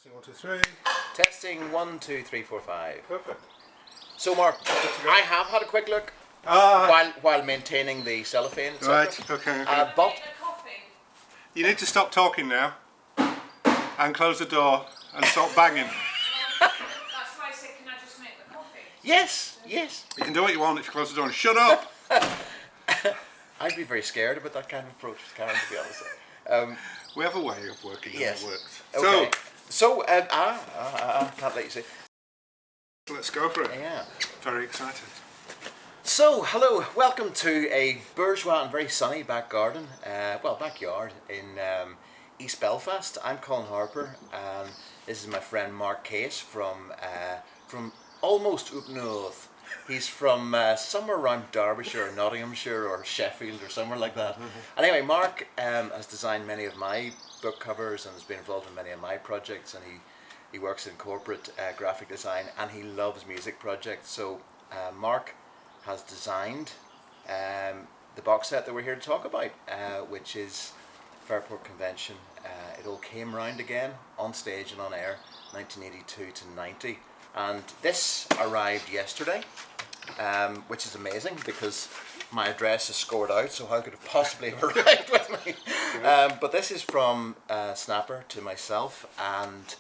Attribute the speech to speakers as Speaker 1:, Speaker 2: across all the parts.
Speaker 1: Testing 1, 2, 3.
Speaker 2: Testing 1, 2, 3, 4, 5.
Speaker 1: Perfect.
Speaker 2: So, Mark, I have had a quick look while maintaining the cellophane, etc.
Speaker 1: Right. Okay.
Speaker 2: But
Speaker 1: You need to stop talking now and close the door and stop banging.
Speaker 3: That's why I said, can I just make the coffee?
Speaker 2: yes.
Speaker 1: You can do what you want if you close the door and shut up.
Speaker 2: I'd be very scared about that kind of approach, Karen, to be honest.
Speaker 1: We have a way of working
Speaker 2: Yes.
Speaker 1: that works.
Speaker 2: Okay. So, can't let you see.
Speaker 1: So let's go for it.
Speaker 2: Yeah.
Speaker 1: Very excited.
Speaker 2: So, hello, welcome to a bourgeois and very sunny back garden, backyard in East Belfast. I'm Colin Harper, and this is my friend Mark Case from almost up north. He's from somewhere around Derbyshire or Nottinghamshire or Sheffield or somewhere like that. And anyway, Mark has designed many of my book covers and has been involved in many of my projects, and he works in corporate graphic design, and he loves music projects. So Mark has designed the box set that we're here to talk about, which is Fairport Convention. It all came round again on stage and on air, 1982 to 90. And this arrived yesterday, which is amazing because my address is scored out, so how could it possibly have arrived with me? But this is from Snapper to myself, and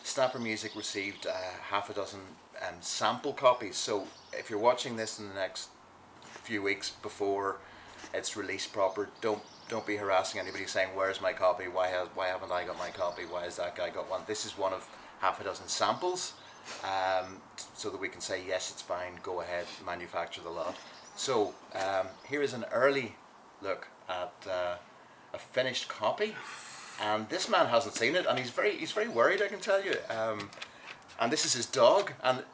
Speaker 2: Snapper Music received half a dozen sample copies. So if you're watching this in the next few weeks before it's released proper, don't be harassing anybody saying, where's my copy, why haven't I got my copy, why has that guy got one? This is one of half a dozen samples. So that we can say, yes, it's fine, go ahead, manufacture the lot. So here is an early look at a finished copy, and this man hasn't seen it, and he's very worried, I can tell you. And this is his dog, and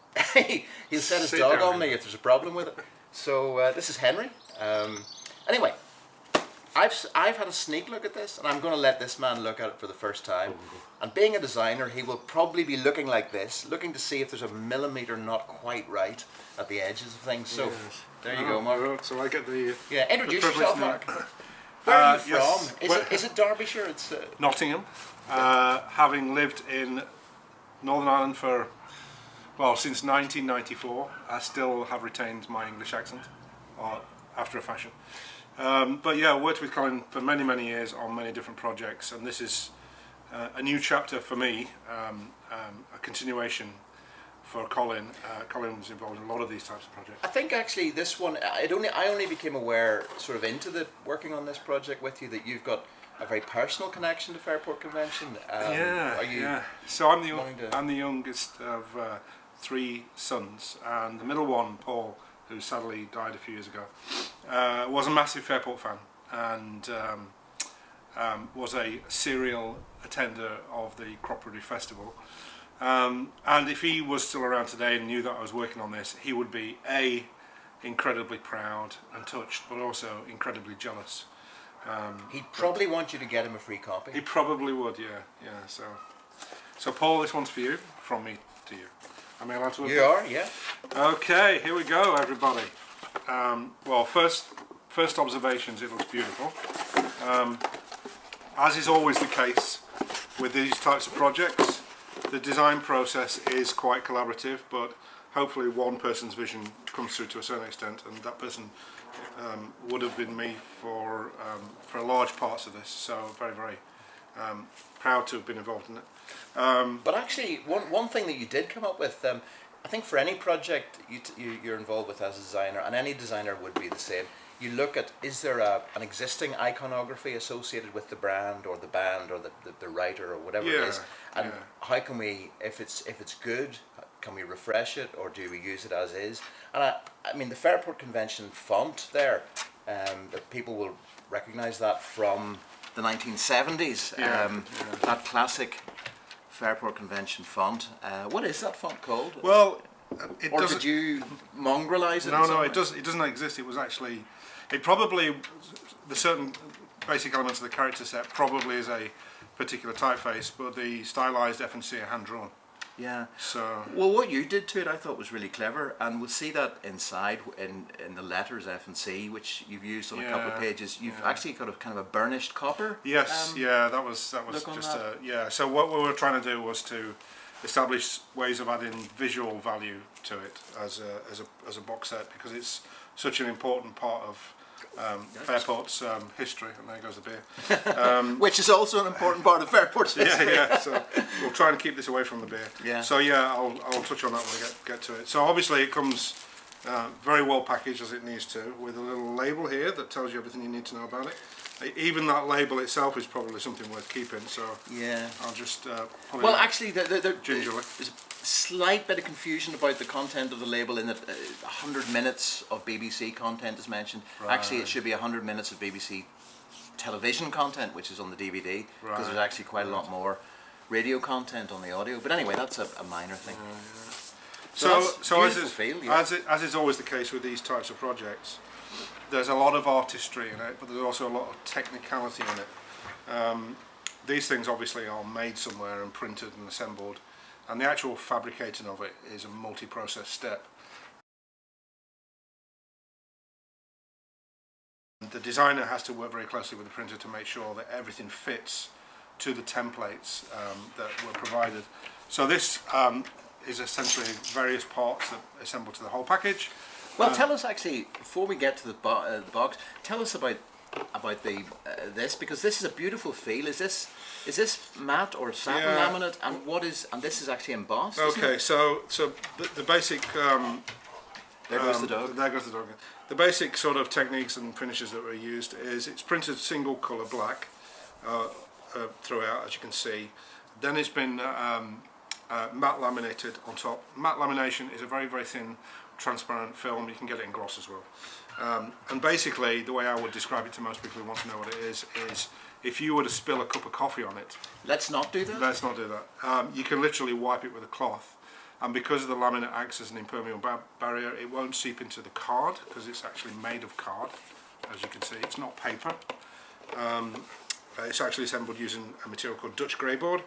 Speaker 2: he'll set his dog on me if there's a problem with it. So this is Henry. Anyway, I've had a sneak look at this, and I'm going to let this man look at it for the first time. And being a designer, he will probably be looking like this, looking to see if there's a millimetre not quite right at the edges of things. So, there you go, Mark.
Speaker 1: So I get the
Speaker 2: introduce
Speaker 1: the
Speaker 2: yourself,
Speaker 1: now.
Speaker 2: Mark. Where are you from?
Speaker 1: Yes.
Speaker 2: Is it Derbyshire? It's
Speaker 1: Nottingham. Having lived in Northern Ireland since 1994, I still have retained my English accent, after a fashion. But yeah, I worked with Colin for many years on many different projects, and this is a new chapter for me, a continuation for Colin. Colin was involved in a lot of these types of projects.
Speaker 2: I think actually this one, I only became aware sort of into working on this project with you that you've got a very personal connection to Fairport Convention.
Speaker 1: So I'm the youngest of three sons, and the middle one, Paul, who sadly died a few years ago, was a massive Fairport fan, and was a serial attender of the Crop Produce Festival. And if he was still around today and knew that I was working on this, he would be incredibly proud and touched, but also incredibly jealous.
Speaker 2: He'd probably want you to get him a free copy.
Speaker 1: He probably would, yeah. So Paul, this one's for you, from me to you. Am I allowed to?
Speaker 2: You are, yeah.
Speaker 1: Okay, here we go, everybody. First observations, it looks beautiful. As is always the case with these types of projects, the design process is quite collaborative, but hopefully one person's vision comes through to a certain extent, and that person would have been me for large parts of this. So very proud to have been involved in it.
Speaker 2: But actually, one thing that you did come up with, I think for any project you're involved with as a designer, and any designer would be the same, you look at, is there an existing iconography associated with the brand or the band or the writer or whatever it is, and how can we, if it's good, can we refresh it, or do we use it as is? And I mean the Fairport Convention font there, that people will recognise that from the 1970s, that classic Fairport Convention font. What is that font called?
Speaker 1: Well,
Speaker 2: did you mongrelize it?
Speaker 1: No, it doesn't exist. It was actually, the certain basic elements of the character set probably is a particular typeface, but the stylized F and C are hand drawn.
Speaker 2: Yeah.
Speaker 1: So
Speaker 2: well, what you did to it, I thought was really clever, and we'll see that inside in the letters F and C, which you've used on a couple of pages. You've actually got a kind of a burnished copper.
Speaker 1: Yes, that was just yeah. So what we were trying to do was to establish ways of adding visual value to it as a box set, because it's such an important part of Fairport's history. And there goes the beer.
Speaker 2: Which is also an important part of Fairport's history.
Speaker 1: Yeah. So we'll try and keep this away from the beer.
Speaker 2: Yeah.
Speaker 1: So yeah, I'll touch on that when we get to it. So obviously it comes very well packaged, as it needs to, with a little label here that tells you everything you need to know about it. Even that label itself is probably something worth keeping. So
Speaker 2: yeah,
Speaker 1: I'll just
Speaker 2: well, actually,
Speaker 1: gingerly.
Speaker 2: There's a slight bit of confusion about the content of the label, in that 100 minutes of BBC content is mentioned.
Speaker 1: Right.
Speaker 2: Actually, it should be 100 minutes of BBC television content, which is on the DVD, because there's actually quite a lot more radio content on the audio. But anyway, that's a minor thing.
Speaker 1: So
Speaker 2: as
Speaker 1: is always the case with these types of projects, there's a lot of artistry in it, but there's also a lot of technicality in it. These things obviously are made somewhere and printed and assembled, and the actual fabricating of it is a multi-process step. The designer has to work very closely with the printer to make sure that everything fits to the templates that were provided. So this is essentially various parts that assemble to the whole package.
Speaker 2: Well, tell us actually, before we get to the box, tell us about the this, because this is a beautiful feel. Is this matte or satin laminate, and this is actually embossed?
Speaker 1: Okay, so the basic
Speaker 2: there goes the dog.
Speaker 1: There goes the dog. The basic sort of techniques and finishes that were used is it's printed single colour black throughout, as you can see. Then it's been matte laminated on top. Matte lamination is a very, very thin transparent film. You can get it in gloss as well. And basically, the way I would describe it to most people who want to know what it is if you were to spill a cup of coffee on it.
Speaker 2: Let's not do that.
Speaker 1: Let's not do that. You can literally wipe it with a cloth. And because the laminate acts as an impermeable barrier, it won't seep into the card, because it's actually made of card, as you can see. It's not paper. It's actually assembled using a material called Dutch grey board,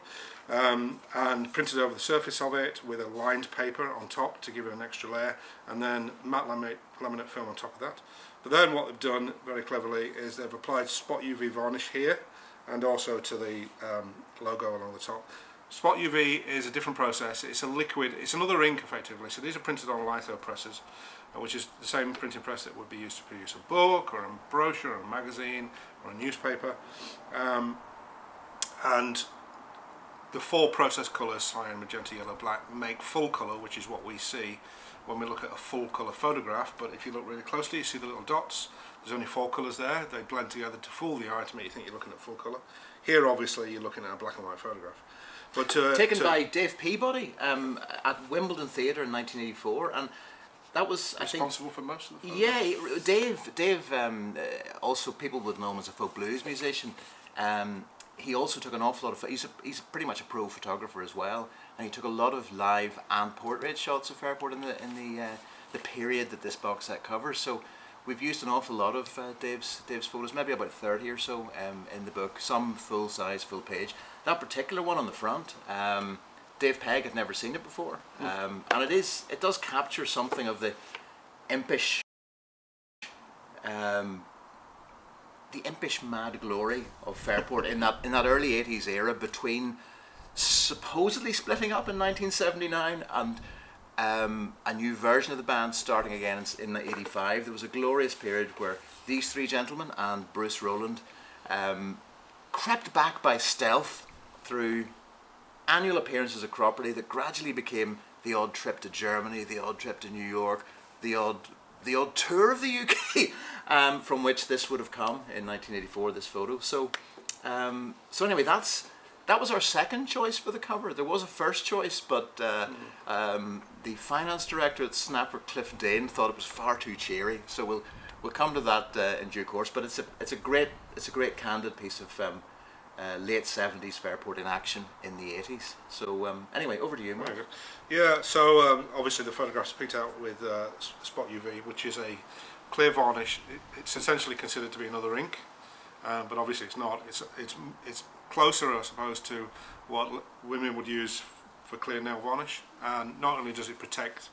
Speaker 1: and printed over the surface of it with a lined paper on top to give it an extra layer, and then matte laminate film on top of that. But then what they've done very cleverly is they've applied spot UV varnish here, and also to the logo along the top. Spot UV is a different process. It's a liquid, it's another ink effectively. So these are printed on litho presses, which is the same printing press that would be used to produce a book or a brochure or a magazine or a newspaper. And the four process colours, cyan, magenta, yellow, black, make full colour, which is what we see when we look at a full colour photograph. But if you look really closely, you see the little dots. There's only four colours there. They blend together to fool the eye to make you think you're looking at full colour. Here, obviously, you're looking at a black and white photograph. But taken
Speaker 2: by Dave Peabody at Wimbledon Theatre in 1984, and that was
Speaker 1: responsible for most of the
Speaker 2: photographs. Yeah, Dave also, people would know him as a folk blues musician. He also took an awful lot of. He's pretty much a pro photographer as well, and he took a lot of live and portrait shots of Fairport in the period that this box set covers. So we've used an awful lot of Dave's photos, maybe about 30 or so in the book. Some full size, full page. That particular one on the front, Dave Pegg had never seen it before, and it does capture something of the impish. The impish mad glory of Fairport in that early 80s era, between supposedly splitting up in 1979 and a new version of the band starting again in 85. There was a glorious period where these three gentlemen and Bruce Rowland crept back by stealth through annual appearances at Cropperty that gradually became the odd trip to Germany, the odd trip to New York, the odd tour of the UK, from which this would have come in 1984, this photo. So anyway, that was our second choice for the cover. There was a first choice, but the finance director at Snapper, Cliff Dane, thought it was far too cheery. So we'll come to that in due course. But it's a great candid piece of late 70s Fairport in action in the 80s. So anyway, over to you, Mark.
Speaker 1: Yeah, so obviously the photograph's picked out with spot UV, which is a clear varnish. It's essentially considered to be another ink, but obviously it's not. It's closer, I suppose, to what women would use for clear nail varnish, and not only does it protect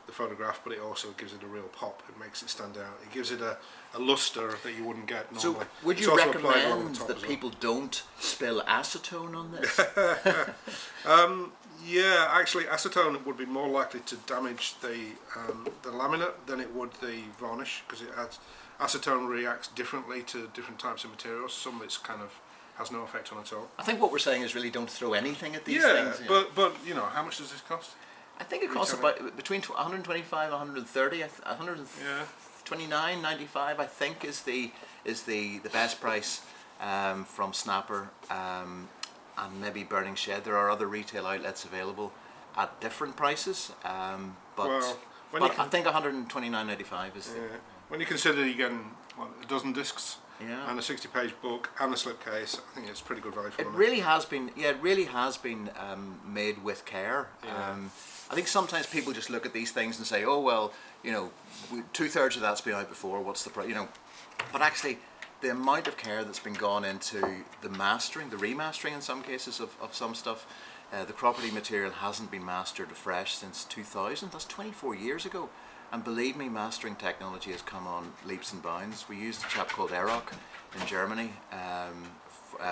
Speaker 1: the photograph, but it also gives it a real pop. It makes it stand out. It gives it a luster that you wouldn't get normally.
Speaker 2: So would you recommend that people don't spill acetone on this?
Speaker 1: Yeah, actually acetone would be more likely to damage the laminate than it would the varnish, because acetone reacts differently to different types of materials. Some of it's kind of has no effect on it at all.
Speaker 2: I think what we're saying is really don't throw anything at these
Speaker 1: things.
Speaker 2: Yeah,
Speaker 1: but you know, how much does this cost?
Speaker 2: I think it costs about between 125, 130, 129.95. I think is the best price from Snapper and maybe Burning Shed. There are other retail outlets available at different prices, but I think 129.95 is.
Speaker 1: When you consider you're getting a dozen discs.
Speaker 2: Yeah.
Speaker 1: And a 60-page book and a slipcase, I think it's pretty good value for money.
Speaker 2: It really has been. Yeah, it really has been made with care.
Speaker 1: Yeah.
Speaker 2: I think sometimes people just look at these things and say, "Oh well, you know, 2/3 of that's been out before. What's the price?" You know, but actually, the amount of care that's been gone into the mastering, the remastering in some cases of some stuff. The croppedy material hasn't been mastered afresh since 2000. That's 24 years ago. And believe me, mastering technology has come on leaps and bounds. We used a chap called Erok in Germany,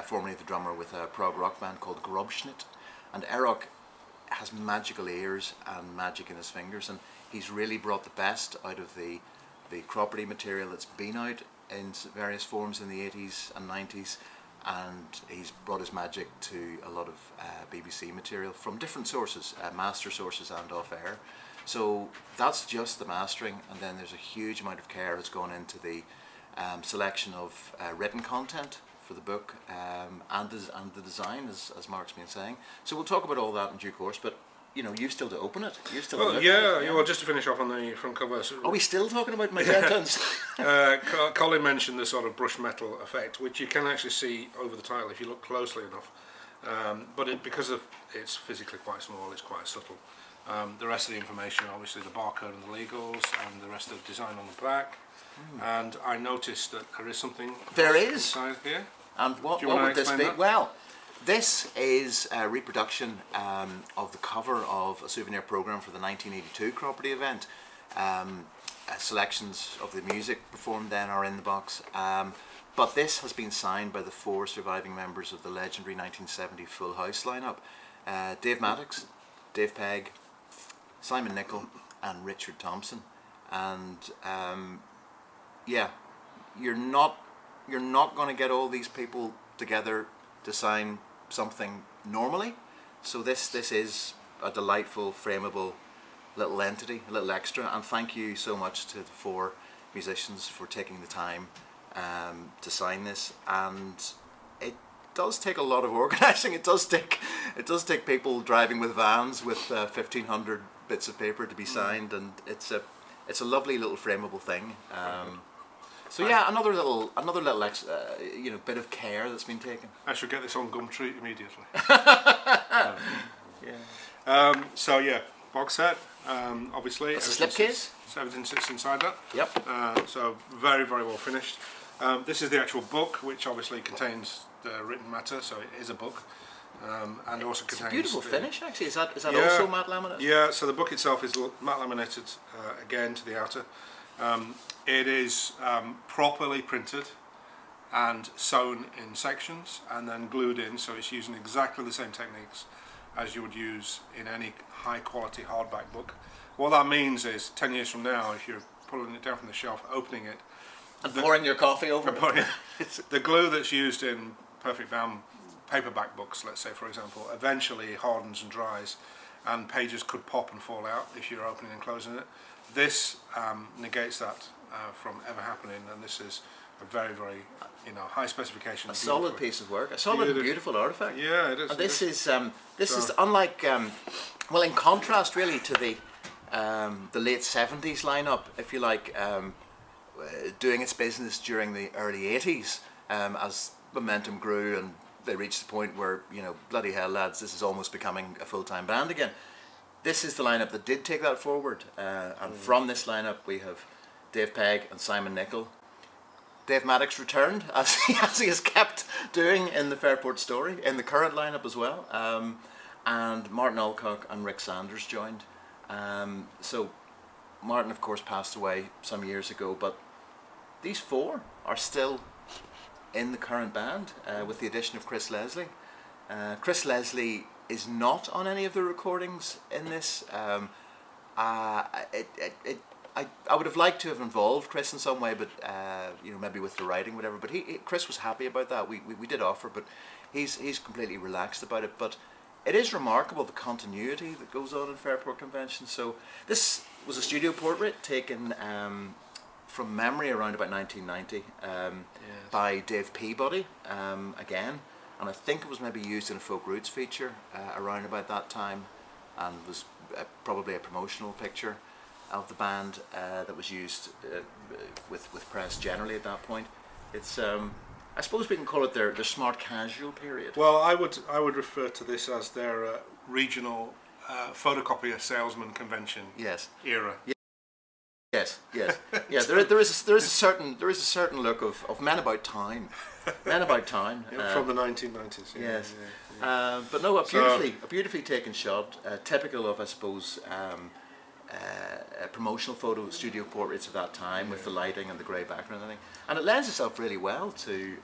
Speaker 2: formerly the drummer with a prog rock band called Grobschnitt. And Erok has magical ears and magic in his fingers, and he's really brought the best out of the croppedy material that's been out in various forms in the 80s and 90s. And he's brought his magic to a lot of BBC material from different sources, master sources and off-air. So that's just the mastering, and then there's a huge amount of care that's gone into the selection of written content for the book and the design, as Mark's been saying. So we'll talk about all that in due course, but you know, you've still to open it. You've still
Speaker 1: well, just to finish off on the front cover.
Speaker 2: Are we still talking about Magentons?
Speaker 1: Colin mentioned the sort of brushed metal effect, which you can actually see over the title if you look closely enough. But because it's physically quite small, it's quite subtle. The rest of the information, obviously the barcode and the legals, and the rest of the design on the back. And I noticed that there is something inside here.
Speaker 2: And what would this be? That? Well, this is a reproduction of the cover of a souvenir program for the 1982 Croppedy event. Selections of the music performed then are in the box. But this has been signed by the 4 surviving members of the legendary 1970 Full House lineup. Dave Maddox, Dave Pegg, Simon Nicol and Richard Thompson. And you're not going to get all these people together to sign something normally. So this is a delightful, frameable little entity, a little extra. And thank you so much to the 4 musicians for taking the time to sign this. And it does take a lot of organising. It does take people driving with vans with 1,500 bits of paper to be signed, and it's a lovely little frameable thing. So yeah, another little bit of care that's been taken.
Speaker 1: I should get this on Gumtree immediately.
Speaker 2: So
Speaker 1: yeah, box set. Obviously,
Speaker 2: it's a slipcase.
Speaker 1: Everything sits inside that.
Speaker 2: Yep.
Speaker 1: So very, very well finished. This is the actual book, which obviously contains the written matter, so it is a book. And also contains
Speaker 2: a beautiful finish, actually. Is that also matte laminate?
Speaker 1: Yeah, so the book itself is matte laminated again to the outer. It is properly printed and sewn in sections and then glued in, so it's using exactly the same techniques as you would use in any high quality hardback book. What that means is 10 years from now, if you're pulling it down from the shelf, opening it
Speaker 2: and pouring your coffee over it,
Speaker 1: the glue that's used in perfect bound paperback books, let's say for example, eventually hardens and dries, and pages could pop and fall out if you're opening and closing it. This negates that from ever happening, and this is a very, very high specification.
Speaker 2: A solid piece of work, a solid and beautiful artifact.
Speaker 1: Yeah, it is.
Speaker 2: And this is unlike, well, in contrast really to the late 70s lineup, if you like, doing its business during the early 80s, as momentum grew and they reached the point where, bloody hell lads, this is almost becoming a full-time band again. This is the lineup that did take that forward, and from this lineup we have Dave Pegg and Simon Nicol. Dave Maddox returned, as he has kept doing in the Fairport story, in the current lineup as well. and Martin Alcock and Rick Sanders joined. So Martin, of course, passed away some years ago, but these four are still in the current band with the addition of Chris Leslie. Chris Leslie is not on any of the recordings in this. I would have liked to have involved Chris in some way, but maybe with the writing, whatever. But Chris was happy about that. We did offer, but he's completely relaxed about it. But it is remarkable the continuity that goes on in Fairport Convention. So this was a studio portrait taken from memory around about 1990 by Dave Peabody again, and I think it was maybe used in a Folk Roots feature around about that time, and was probably a promotional picture of the band that was used with press generally at that point. It's I suppose we can call it their smart casual period.
Speaker 1: Well, I would refer to this as their regional photocopier salesman convention era.
Speaker 2: Yes. There is a certain look of men about town,
Speaker 1: from the 1990s.
Speaker 2: Yes, but no, a beautifully taken shot, typical of, I suppose, promotional photo studio portraits of that time with the lighting and the grey background and everything, and it lends itself really well to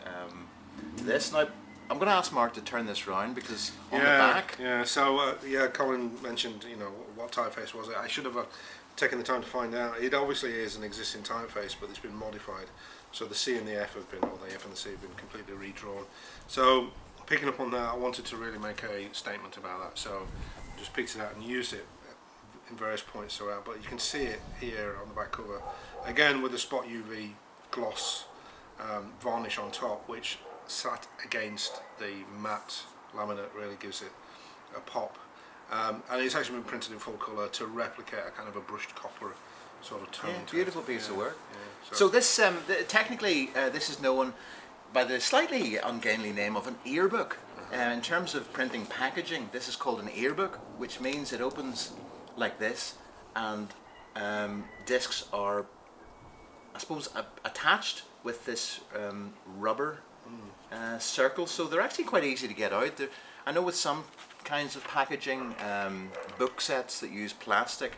Speaker 2: this. Now I'm going to ask Mark to turn this round because on the back.
Speaker 1: So Colin mentioned what typeface was it. I should have taken the time to find out. It obviously is an existing typeface, but it's been modified. So the C and the F have been, or the F and the C have been completely redrawn. So picking up on that, I wanted to really make a statement about that. So I just picked it out and used it in various points throughout. But you can see it here on the back cover, again with the Spot UV gloss varnish on top, which sat against the matte laminate really gives it a pop. And it's actually been printed in full colour to replicate a kind of a brushed copper sort of tone.
Speaker 2: Beautiful piece of work. So this, technically, this is known by the slightly ungainly name of an earbook. In terms of printing packaging, this is called an earbook, which means it opens like this, and discs are, I suppose, attached with this rubber circle, so they're actually quite easy to get out. I know with some kinds of packaging, book sets that use plastic,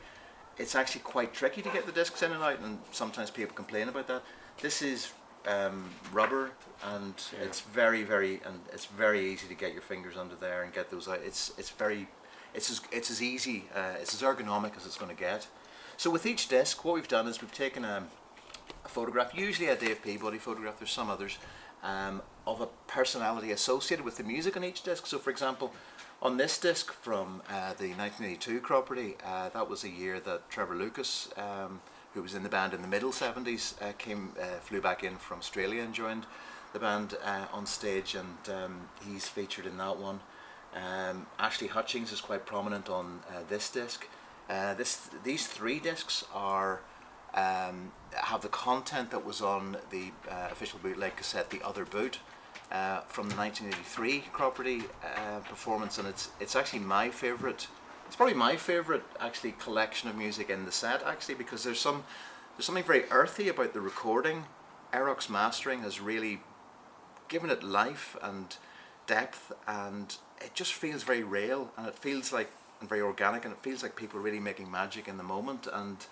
Speaker 2: it's actually quite tricky to get the discs in and out, and sometimes people complain about that. This is rubber, and it's very easy to get your fingers under there and get those out. It's as easy, it's as ergonomic as it's going to get. So with each disc, what we've done is we've taken a photograph, usually a Dave Peabody photograph, there's some others, of a personality associated with the music on each disc. So for example, on this disc from the 1982 Cropperty, that was a year that Trevor Lucas, who was in the band in the middle 70s, flew back in from Australia and joined the band on stage, and he's featured in that one. Ashley Hutchings is quite prominent on this disc. These three discs have the content that was on the official bootleg cassette, The Other Boot, from the 1983 Cropperty performance, and it's actually my favourite. It's probably my favourite actually collection of music in the set, actually, because there's something very earthy about the recording. Aerox mastering has really given it life and depth, and it just feels very real, and it feels like, and very organic, and it feels like people are really making magic in the moment. And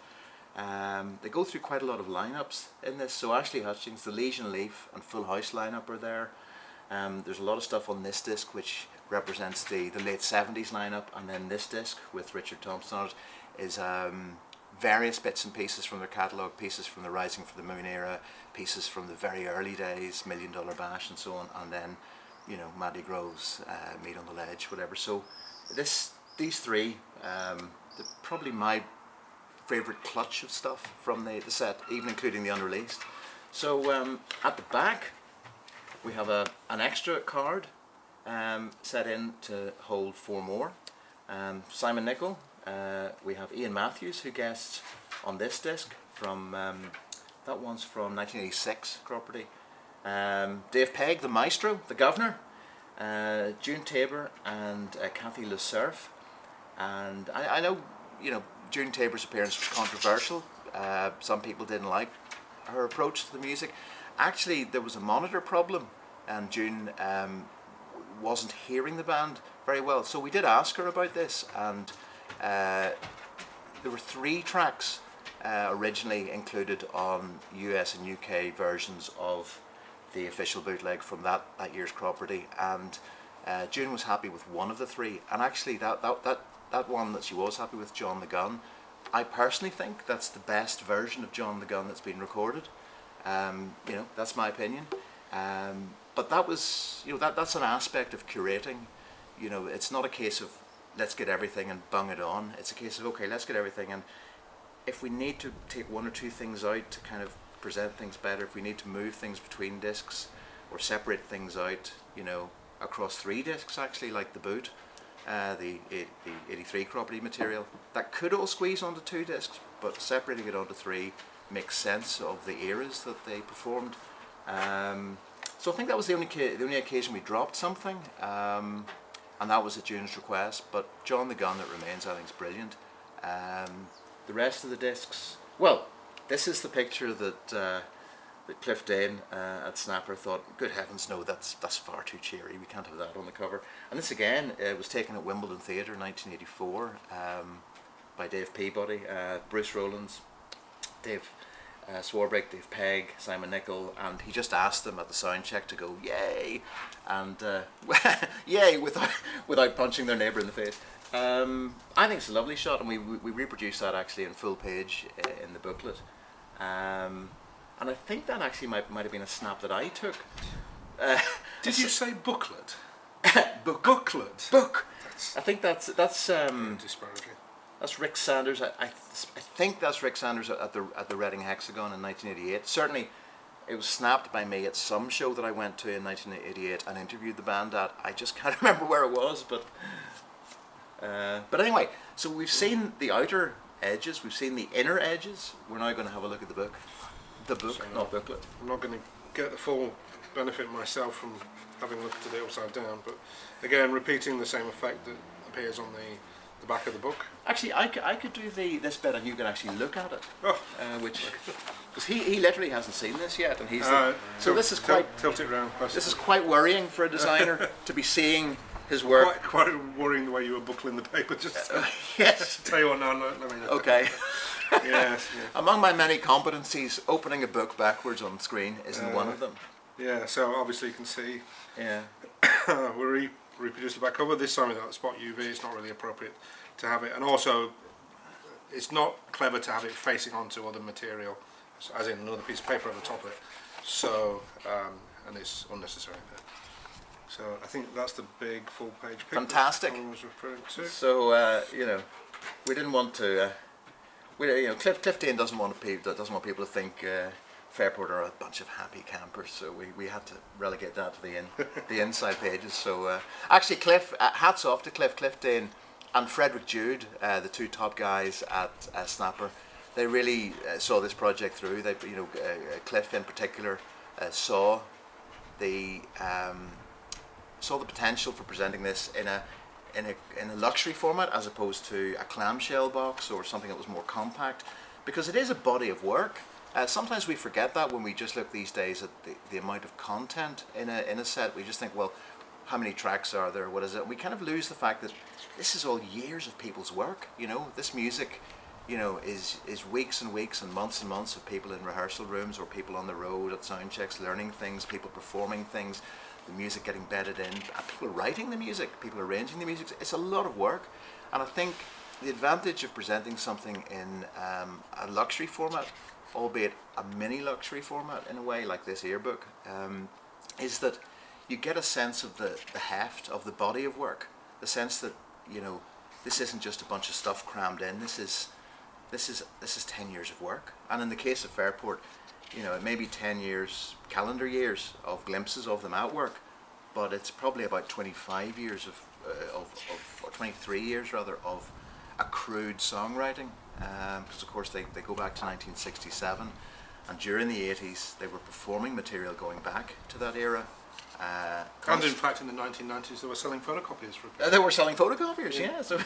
Speaker 2: they go through quite a lot of lineups in this. So Ashley Hutchings, the Legion Leaf and Full House lineup are there. There's a lot of stuff on this disc which represents the late 70s lineup, and then this disc with Richard Thompson on it is various bits and pieces from their catalogue, pieces from the Rising for the Moon era, pieces from the very early days, $1 Million Bash and so on, and then Maddie Groves, Meat on the Ledge, whatever. So these three, they're probably my favourite clutch of stuff from the set, even including the unreleased. So at the back we have an extra card set in to hold four more. Simon Nicol, we have Ian Matthews, who guests on this disc from that one's from 1986 Cropperty. Dave Pegg, the maestro, the governor, June Tabor and Kathy LeSurf. And I know June Tabor's appearance was controversial. Some people didn't like her approach to the music. Actually, there was a monitor problem, and June wasn't hearing the band very well. So we did ask her about this, and there were 3 tracks originally included on US and UK versions of the official bootleg from that year's Property, and June was happy with one of the 3, and actually that one that she was happy with, John the Gun, I personally think that's the best version of John the Gun that's been recorded. That's my opinion. But that was, that's an aspect of curating. It's not a case of let's get everything and bung it on. It's a case of, okay, let's get everything, and if we need to take 1 or 2 things out to kind of present things better, if we need to move things between discs or separate things out, across 3 discs actually, like the boot, the 83 Property material, that could all squeeze onto 2 discs, but separating it onto 3 makes sense of the eras that they performed. So I think that was the only occasion we dropped something, and that was at June's request. But John the Gun That Remains, I think, is brilliant. The rest of the discs, well, this is the picture that Cliff Dane at Snapper thought, good heavens, no, that's far too cheery, we can't have that on the cover. And this again was taken at Wimbledon Theatre in 1984 by Dave Peabody, Bruce Rowlands, Dave Swarbrick, Dave Pegg, Simon Nicol, and he just asked them at the sound check to go yay, and yay without punching their neighbour in the face. I think it's a lovely shot, and we reproduced that actually in full page in the booklet, and I think that actually might have been a snap that I took.
Speaker 1: Did you say booklet?
Speaker 2: Booklet.
Speaker 1: Book.
Speaker 2: I think that's
Speaker 1: disparaging.
Speaker 2: That's Rick Sanders. I think that's Rick Sanders at the Reading Hexagon in 1988. Certainly, it was snapped by me at some show that I went to in 1988 and interviewed the band at. I just can't remember where it was, but anyway. So we've seen the outer edges, we've seen the inner edges. We're now going to have a look at the book. The book, so, not booklet.
Speaker 1: I'm not going to get the full benefit myself from having looked at it upside down, but again, repeating the same effect that appears on the back of the book.
Speaker 2: Actually, I could do this bit and you can actually look at it.
Speaker 1: Oh.
Speaker 2: Because he literally hasn't seen this yet, and he's
Speaker 1: so
Speaker 2: this is quite
Speaker 1: tilt it around.
Speaker 2: This is quite worrying for a designer to be seeing his work.
Speaker 1: Quite worrying the way you were buckling the paper. Just
Speaker 2: yes.
Speaker 1: Tell you what, now let me look.
Speaker 2: Okay.
Speaker 1: Yes. Yeah.
Speaker 2: Among my many competencies, opening a book backwards on screen isn't one of them.
Speaker 1: Yeah. So obviously you can see.
Speaker 2: Yeah.
Speaker 1: we reproduced the back cover this time without spot UV. It's not really appropriate to have it, and also it's not clever to have it facing onto other material, as in another piece of paper on the top of it. So and it's unnecessary. So I think that's the big full page picture.
Speaker 2: Fantastic.
Speaker 1: I was referring to.
Speaker 2: So we didn't want to. Cliff Dane doesn't want people to think Fairport are a bunch of happy campers. So we had to relegate that to the inside pages. So actually, Cliff, hats off to Cliff Dane and Frederick Jude, the 2 top guys at Snapper. They really saw this project through. They, Cliff in particular saw the potential for presenting this in a luxury format as opposed to a clamshell box or something that was more compact, because it is a body of work. Sometimes we forget that when we just look these days at the amount of content in a set. We just think, well, how many tracks are there? What is it? We kind of lose the fact that this is all years of people's work. This music, is weeks and weeks and months of people in rehearsal rooms or people on the road at sound checks learning things, people performing things, the music getting bedded in, people writing the music, people arranging the music. It's a lot of work, and I think the advantage of presenting something in a luxury format, albeit a mini luxury format in a way, like this earbook, is that you get a sense of the heft of the body of work, the sense that this isn't just a bunch of stuff crammed in. This is 10 years of work, and in the case of Fairport, it may be 10 years, calendar years of glimpses of them at work, but it's probably about 25 years or 23 years rather of accrued songwriting, because of course they go back to 1967, and during the 80s they were performing material going back to that era.
Speaker 1: And in fact in the 1990s they were selling photocopiers for
Speaker 2: they were selling photocopiers, yeah. So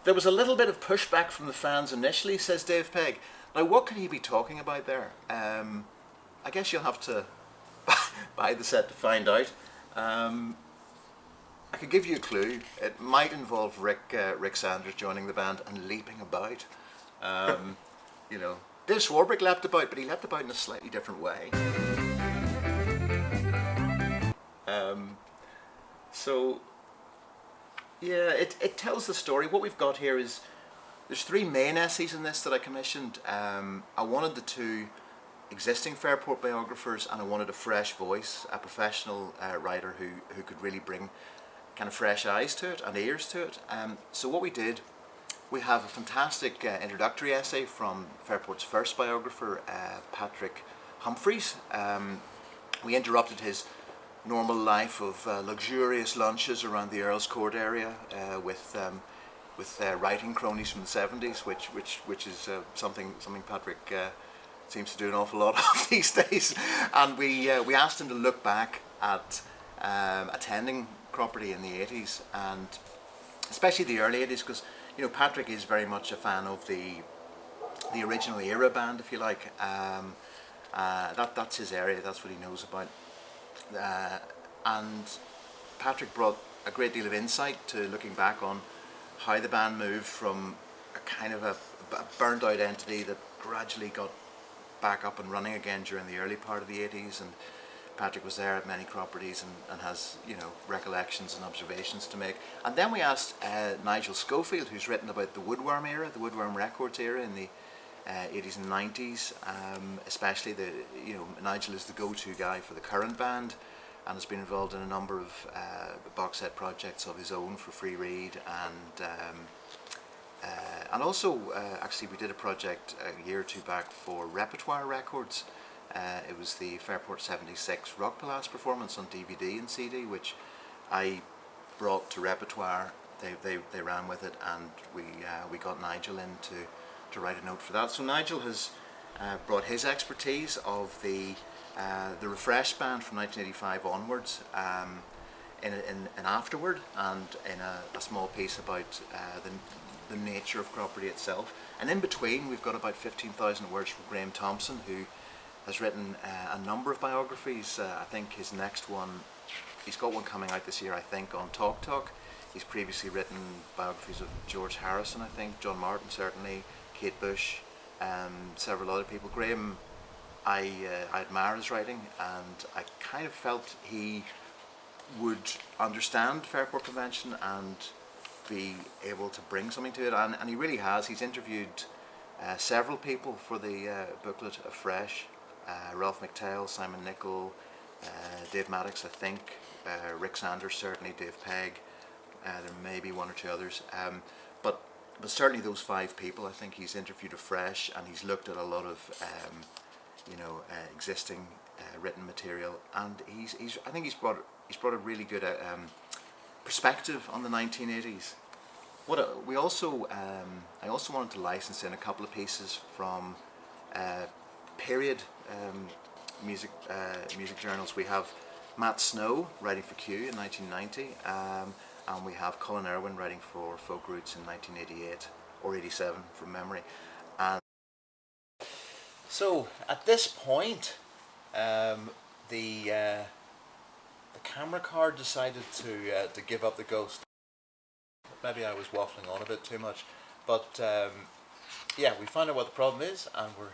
Speaker 2: there was a little bit of pushback from the fans initially, says Dave Pegg. Now, what could he be talking about there? I guess you'll have to buy the set to find out. I could give you a clue. It might involve Rick Sanders joining the band and leaping about. You know, Dave Swarbrick leapt about, but he leapt about in a slightly different way. So, yeah, it tells the story. What we've got here is, there's 3 main essays in this that I commissioned. I wanted the 2 existing Fairport biographers, and I wanted a fresh voice, a professional writer who could really bring kind of fresh eyes to it and ears to it. So what we did, we have a fantastic introductory essay from Fairport's first biographer, Patrick Humphreys. We interrupted his normal life of luxurious lunches around the Earl's Court area with writing cronies from the 70s, which is something Patrick seems to do an awful lot of these days. And we asked him to look back at attending Property in the 80s, and especially the early 80s, because Patrick is very much a fan of the original era band, if you like. That's his area, that's what he knows about. And Patrick brought a great deal of insight to looking back on how the band moved from a kind of a burned out entity that gradually got back up and running again during the early part of the 80s. And Patrick was there at many properties and has recollections and observations to make. And then we asked Nigel Schofield, who's written about the Woodworm era, the Woodworm Records era in the 80s and 90s. Especially Nigel is the go-to guy for the current band, and has been involved in a number of box set projects of his own for free read, and also actually we did a project a year or 2 back for Repertoire Records. It was the Fairport 76 Rock Palace performance on DVD and CD, which I brought to Repertoire. They ran with it, and we got Nigel in to write a note for that. So Nigel has brought his expertise of the Refresh band from 1985 onwards in Afterward, and in a small piece about the nature of property itself. And in between we've got about 15,000 words from Graham Thompson, who has written a number of biographies. I think his next one, he's got one coming out this year, I think, on Talk Talk. He's previously written biographies of George Harrison, I think, John Martin certainly, Kate Bush, several other people. Graham, I admire his writing, and I kind of felt he would understand Fairport Convention and be able to bring something to it, and he really has. He's interviewed several people for the booklet Afresh. Ralph McTell, Simon Nicol, Dave Maddox, I think, Rick Sanders certainly, Dave Pegg, there may be 1 or 2 others, but certainly those 5 people I think he's interviewed afresh, and he's looked at a lot of existing written material, and I think he's brought a really good perspective on the 1980s. I also wanted to license in a couple of pieces from period music journals. We have Matt Snow writing for Q in 1990, and we have Colin Irwin writing for Folk Roots in 1988 or 87 from memory. And so at this point, the camera card decided to give up the ghost. Maybe I was waffling on a bit too much, but yeah, we found out what the problem is, and we're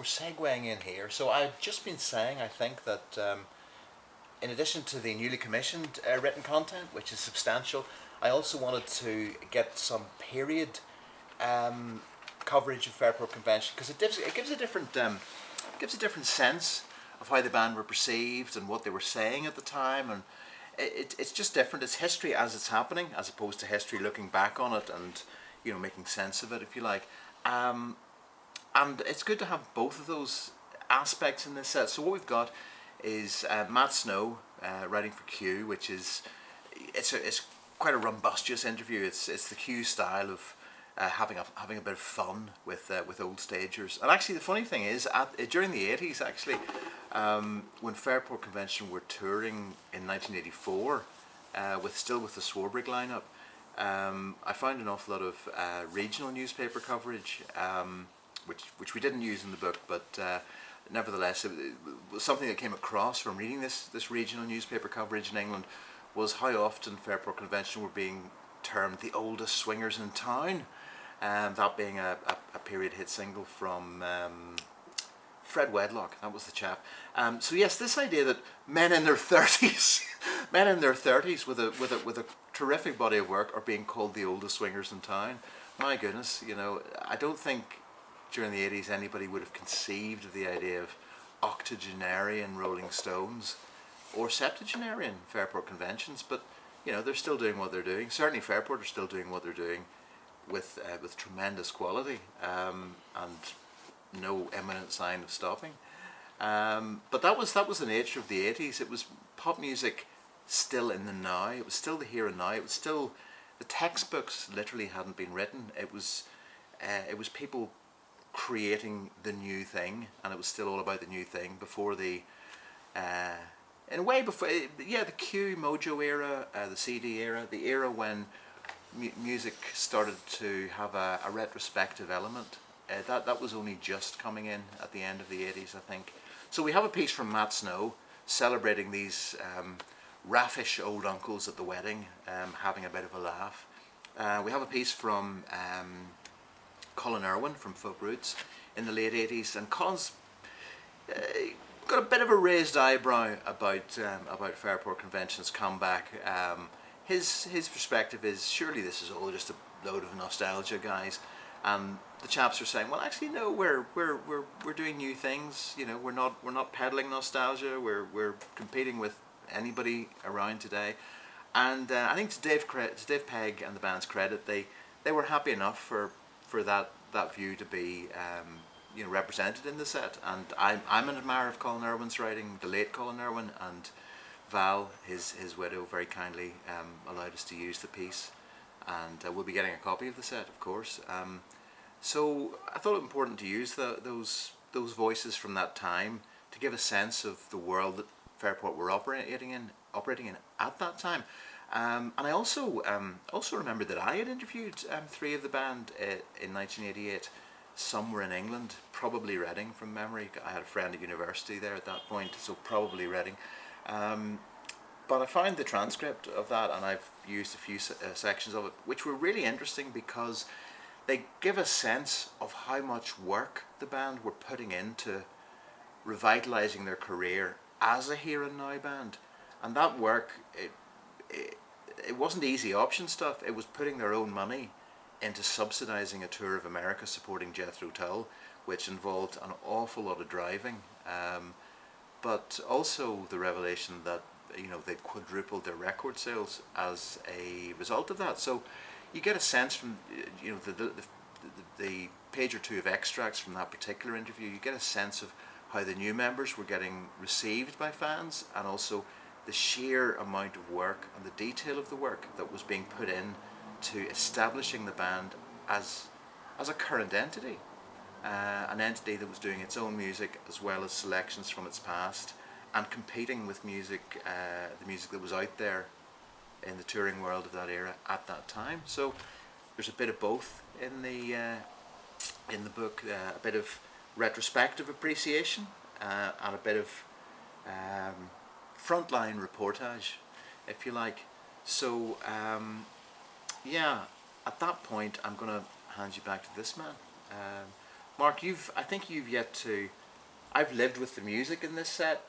Speaker 2: segueing in here. So I've just been saying, I think, that in addition to the newly commissioned written content, which is substantial, I also wanted to get some period coverage of Fairport Convention, because it gives a different sense of how the band were perceived and what they were saying at the time, and it's just different. It's history as it's happening, as opposed to history looking back on it and making sense of it, if you like. And it's good to have both of those aspects in this set. So what we've got is Matt Snow writing for Q, which is it's quite a rumbustious interview. It's the Q style of having a bit of fun with old stagers. And actually, the funny thing is, during the 80s, actually, when Fairport Convention were touring in 1984, with the Swarbrick lineup, I found an awful lot of regional newspaper coverage, which we didn't use in the book, but nevertheless, it was something that came across from reading this regional newspaper coverage in England, was how often Fairport Convention were being termed the oldest swingers in town, and that being a period hit single from Fred Wedlock, that was the chap. So yes, this idea that men in their 30s, men in their 30s with a terrific body of work are being called the oldest swingers in town. My goodness, you know, I don't think during the 80s anybody would have conceived of the idea of octogenarian Rolling Stones or septuagenarian Fairport Conventions, but you know, they're still doing what they're doing. Certainly Fairport are still doing what they're doing with tremendous quality, and no imminent sign of stopping. But that was the nature of the 80s. It was pop music still in the now. It was still the here and now. It was still, the textbooks literally hadn't been written. It was people creating the new thing, and it was still all about the new thing before the in a way before the Q Mojo era, the CD era, the era when music started to have a retrospective element. That was only just coming in at the end of the 80s, I think. So we have a piece from Matt Snow celebrating these raffish old uncles at the wedding, having a bit of a laugh. We have a piece from Colin Irwin from Folk Roots in the late 80s, and Colin's got a bit of a raised eyebrow about Fairport Convention's comeback. His perspective is, surely this is all just a load of nostalgia, guys. And the chaps are saying, well, actually, no, we're doing new things. You know, we're not peddling nostalgia. We're competing with anybody around today. And I think to Dave Pegg and the band's credit, they were happy enough for that view to be represented in the set. And I'm an admirer of Colin Irwin's writing, the late Colin Irwin, and Val, his widow, very kindly allowed us to use the piece, and we'll be getting a copy of the set, of course. So I thought it important to use those voices from that time to give a sense of the world that Fairport were operating in at that time. And I also remembered that I had interviewed three of the band in 1988. Some were in England, probably Reading from memory. I had a friend at university there at that point, so probably Reading. But I found the transcript of that, and I've used a few sections of it, which were really interesting because they give a sense of how much work the band were putting into revitalising their career as a here and now band. And that work, it wasn't easy option stuff. It was putting their own money into subsidising a tour of America supporting Jethro Tull, which involved an awful lot of driving, but also the revelation that they'd quadrupled their record sales as a result of that. So you get a sense from the page or two of extracts from that particular interview. You get a sense of how the new members were getting received by fans, and also the sheer amount of work and the detail of the work that was being put in to establishing the band as a current entity, an entity that was doing its own music as well as selections from its past, and competing with music, the music that was out there in the touring world of that era at that time. So there's a bit of both in the book, a bit of retrospective appreciation and a bit of frontline reportage, if you like. So at that point I'm going to hand you back to this man. Mark, I think you've yet to. I've lived with the music in this set,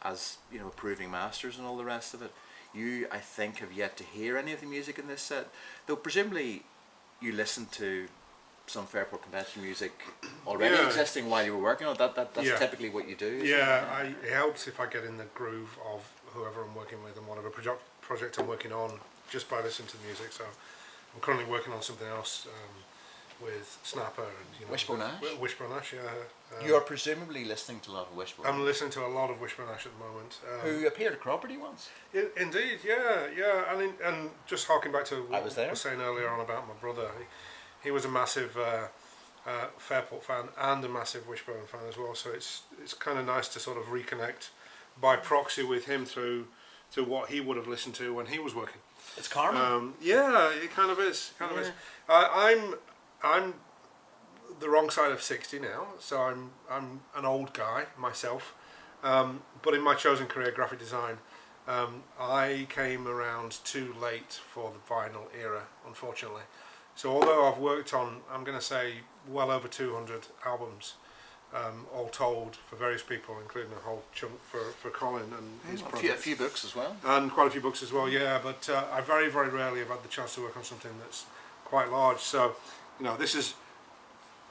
Speaker 2: as approving masters and all the rest of it. You, I think, have yet to hear any of the music in this set, though presumably you listened to some Fairport Convention music already existing while you were working on it. That's typically what you do.
Speaker 1: It helps if I get in the groove of whoever I'm working with and whatever project I'm working on just by listening to the music. So I'm currently working on something else with Snapper and
Speaker 2: Wishbone Ash.
Speaker 1: Wishbone Ash,
Speaker 2: you are presumably listening to a lot of Wishbone.
Speaker 1: I'm listening to a lot of Wishbone Ash at the moment.
Speaker 2: Who appeared at Cropperty once.
Speaker 1: Indeed, and just harking back to what I was saying earlier on about my brother, he was a massive Fairport fan and a massive Wishbone fan as well. So it's kind of nice to sort of reconnect by proxy with him through what he would have listened to when he was working.
Speaker 2: It's karma.
Speaker 1: It kind of is. I'm the wrong side of 60 now, so I'm an old guy myself. But in my chosen career, graphic design, I came around too late for the vinyl era, unfortunately. So although I've worked on, I'm going to say, well over 200 albums, all told, for various people, including a whole chunk for Colin and his projects.
Speaker 2: A few books as well.
Speaker 1: And quite a few books as well, yeah. But I very, very rarely have had the chance to work on something that's quite large. So, this is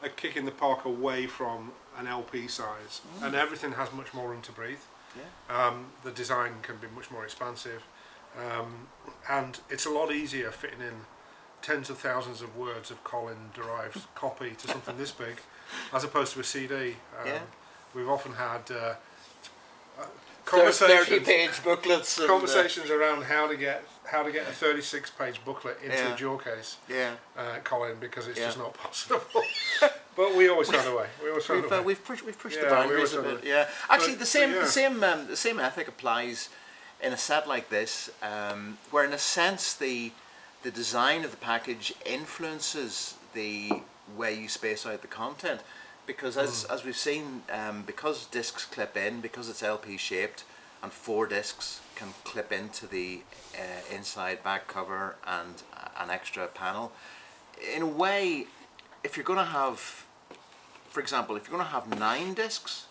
Speaker 1: a kick in the park away from an LP size, and everything has much more room to breathe.
Speaker 2: Yeah.
Speaker 1: The design can be much more expansive, and it's a lot easier fitting in tens of thousands of words of Colin derived copy to something this big, as opposed to a CD. We've often had conversations,
Speaker 2: 30-page booklets,
Speaker 1: conversations around how to get a 36-page booklet into a jewel case.
Speaker 2: Yeah,
Speaker 1: Colin, because it's just not possible. But we always found a way.
Speaker 2: We've pushed the boundaries a bit. Yeah, actually, the same ethic applies in a set like this, where in a sense the design of the package influences the way you space out the content, because as we've seen, because discs clip in, because it's LP shaped, and 4 discs can clip into the inside back cover and an extra panel. In a way, if you're going to have, for example, if you're going to have 9 discs,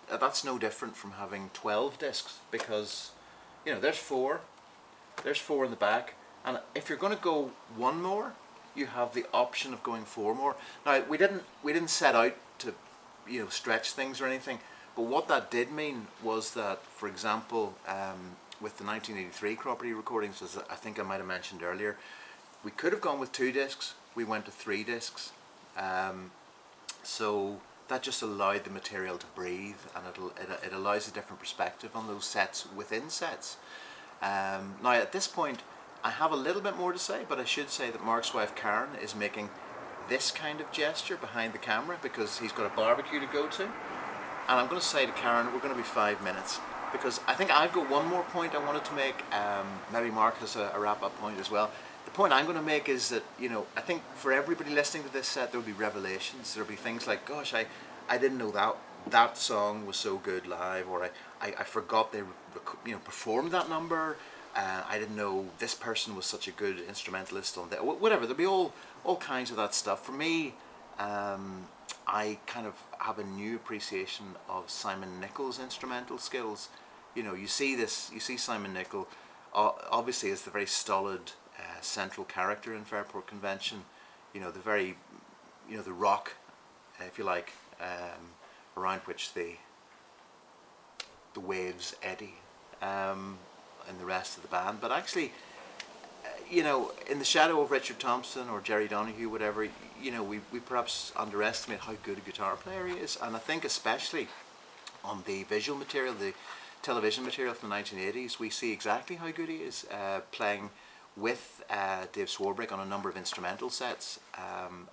Speaker 2: that's no different from having 12 discs, because there's 4 in the back, and if you're going to go 1 more, you have the option of going 4 more. Now, we didn't set out to stretch things or anything, but what that did mean was that, for example, with the 1983 Cropperty recordings, as I think I might have mentioned earlier, we could have gone with 2 discs. We went to 3 discs. So that just allowed the material to breathe, and it allows a different perspective on those sets within sets. Now at this point I have a little bit more to say, but I should say that Mark's wife Karen is making this kind of gesture behind the camera because he's got a barbecue to go to, and I'm going to say to Karen, we're going to be 5 minutes, because I think I've got one more point I wanted to make. Maybe Mark has a wrap-up point as well. The point I'm going to make is that, I think for everybody listening to this set, there will be revelations. There will be things like, gosh, I didn't know that song was so good live, or I forgot they performed that number. I didn't know this person was such a good instrumentalist on that. Whatever, there'll be all kinds of that stuff. For me, I kind of have a new appreciation of Simon Nicholl's instrumental skills. You see Simon Nicholl obviously as the very stolid central character in Fairport Convention, the very, the rock, if you like, around which the waves eddy, and the rest of the band. But actually, in the shadow of Richard Thompson or Jerry Donahue, whatever, we perhaps underestimate how good a guitar player he is. And I think especially on the visual material, the television material from the 1980s, we see exactly how good he is playing with Dave Swarbrick on a number of instrumental sets,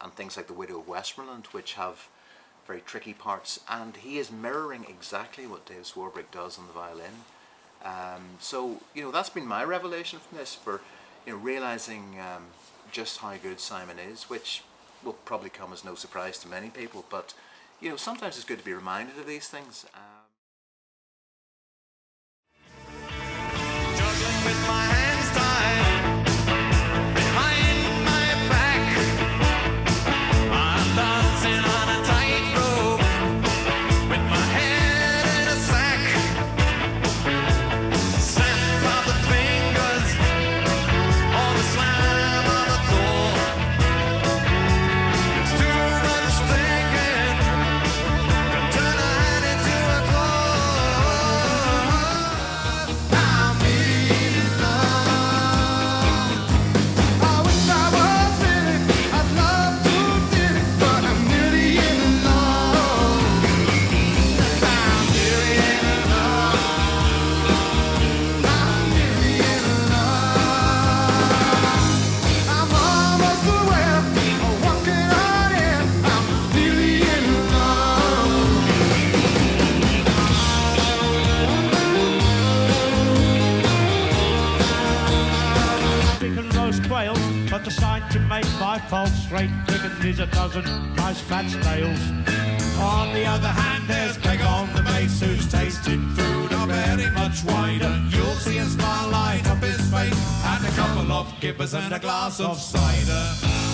Speaker 2: and things like The Widow of Westmoreland, which have very tricky parts, and he is mirroring exactly what Dave Swarbrick does on the violin. So that's been my revelation from this, for realizing just how good Simon is, which will probably come as no surprise to many people, but sometimes it's good to be reminded of these things.
Speaker 4: Juggling with my hands tied behind my back, I'm dancing on a tightrope with my head in a sack. Snap of the fingers or the slam of the door. It's too much thinking to turn a hand into a glove. I'm in love. I wish I was really, I'd love to did it, but I'm really in love. I'm really in love. I'm really in love. I'm almost aware of what can I am. I'm really in love.
Speaker 5: Chicken roast quail, but decide to make my life folds straight, quick and there's a dozen nice fat snails. On the other hand, there's Peg on the bass, who's tasted food are very much wider. You'll see a smile light up his face, and a couple of kippers and a glass of cider.